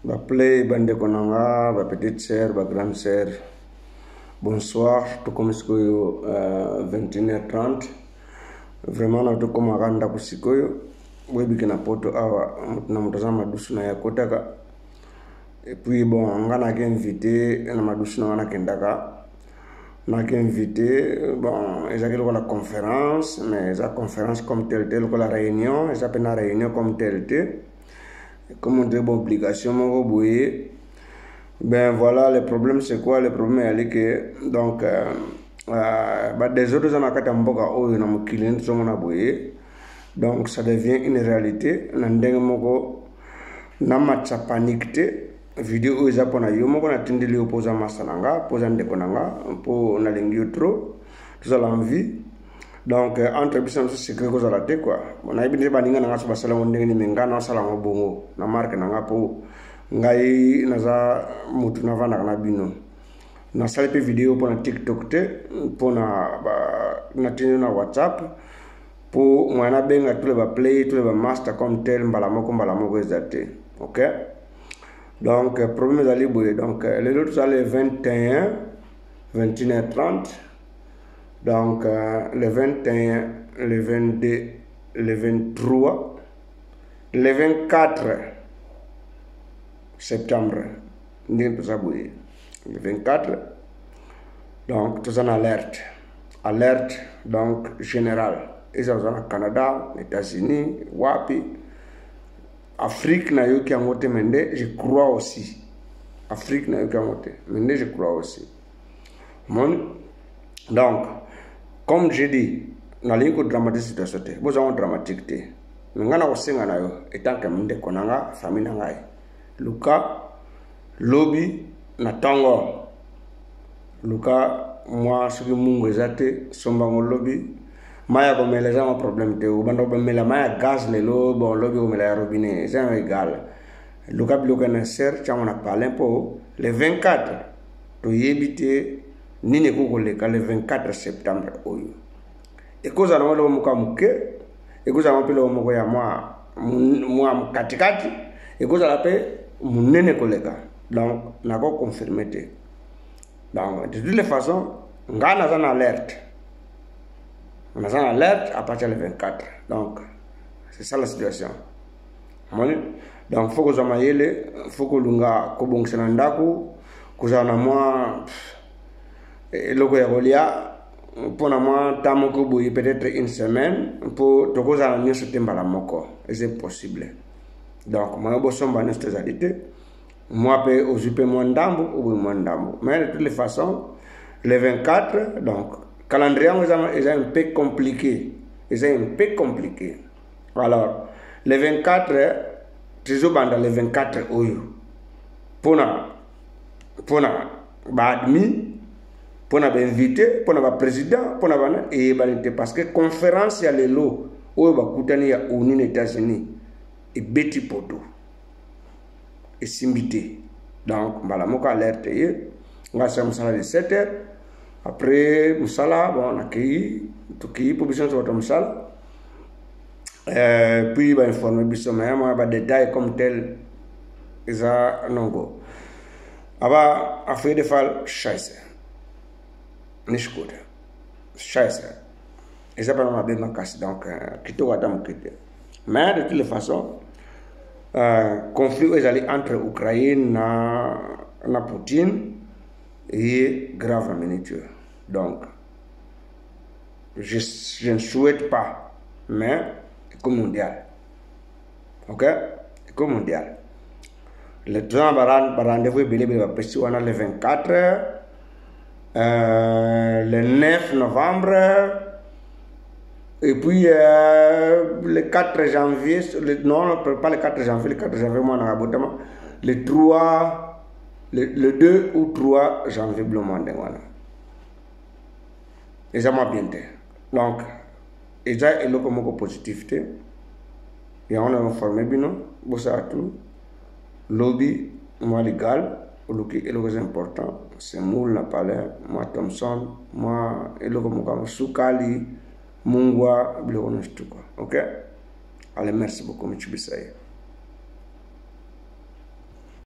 Play bande konanga, petite sœur, grande sœur. Bonsoir, tout comme ce que 21h30. Vraiment, tout comme randa kusikoyo. Webi kina poto awa na mtazama madusu na yakotaka. Et puis bon, on a invité na madusu na wana kendaka. On a invité, bon, ils ont la conférence, mais la conférence comme telle, la réunion, ils appellent la réunion comme telle. Comme on dit, bon, obligation, mon roboué. Ben voilà, le problème c'est quoi? Le problème est que, donc, des autres en a qu'à t'emboka, oh, il y a un client, tout mon aboué. Donc, ça devient une réalité. Nandengmoko, namatcha paniqué. Vidéo ils apona yo moko na tindeli opoza masalanga poza ndekonanga po na lengi trop tout ça l'envie donc entre biso c'est quelque chose à la tête quoi on a bien baninga nga so basala ndenge ni menga na sala ngobongo na marque nanga po ngai naza mutu na vana na bino na sala pe vidéo po na TikTok te po na tinu na WhatsApp po mwana benga tous les play tous les master comme tel mbala moko ezate OK. Donc, premier d'Aliboué. Donc, les autres sont les 21, 21h30. Donc, le 21, le 22, le 23, le 24 septembre. Le 24. Donc, tout ça en alerte. Alerte, donc, générale. Ils sont au Canada, les États-Unis, Wapi. Afrique na yoki angote mende, je crois aussi. Afrique na yoki angote mende, je crois aussi. Donc, comme j'ai dit, na linko dramatique situation te. Boza on dramatique te. Ngana osenga na yo etant que mende konanga famille na ngai. Luka lobby na tango. Luka moi ce que mungu ezate sombango lobby. Maya comme les gens ont problème de ou bando mela maya gaz le lo bon lobby comme la robinet c'est égal le cap le cancer on a parlé pour le 24 to yebite nini ko le 24 septembre oyo e koza na wale muka muke e koza na pele moko ya moi katikati e koza la pe munene koleka donc na ko confirmer donc de toutes les façons ngana za na alerte. On a en alerte à partir du 24. Donc, c'est ça la situation. Donc, il faut que je m'aille, il faut que l'unga kobong senandaku, que j'en a moi, logo yarolia, pour moi, tamoko boui peut-être une semaine, pour te causer un ce temba la moko. Et c'est possible. Donc, moi, je suis en stézalité. Moi, je suis occupé mon dambo ou mon dambo. Mais de toutes les façons, le 24, donc, calendrier est un peu compliqué. C'est un peu compliqué. Alors, le 24, toujours pendant le 24, pour admis, pour invité, pour président, pour et parce que conférence, il y a les lots, où il y a aux États-Unis, et Betty Poto, et Simbité. Donc, je vais alerter, on va faire un 7 heures. Après, Moussala, bon, on a accueilli, tout qui pour besoin de votre Moussala. Puis, il va informer Bissot, mais il va détailler comme tel. Ils ont non go. Aber, à fait de fall, scheiße. Nicht gut. Scheiße. Ils s'appellent ma belle casse, donc, quitte ou attendre quitte. Mais de toutes les façons, conflit est allé entre Ukraine et Poutine. Et grave en miniature. Donc, je ne souhaite pas, mais éco mondial. OK? Éco mondial. Le temps rendez-vous est le 24, le 9 novembre, et puis le 4 janvier, non, pas le 4 janvier, le 4 janvier, moi, le 3. Le 2 ou 3 janvier, voilà. Et ça m'a bien dit. Donc, et ça, il y a une positivité. Et on a informé bien, tout. Lobby, moi, légal, le plus important, c'est Moul, Napalais, moi, Thompson, moi, et le comme Soukali, Mungwa, ok? Allez, merci beaucoup, M. Bissaye.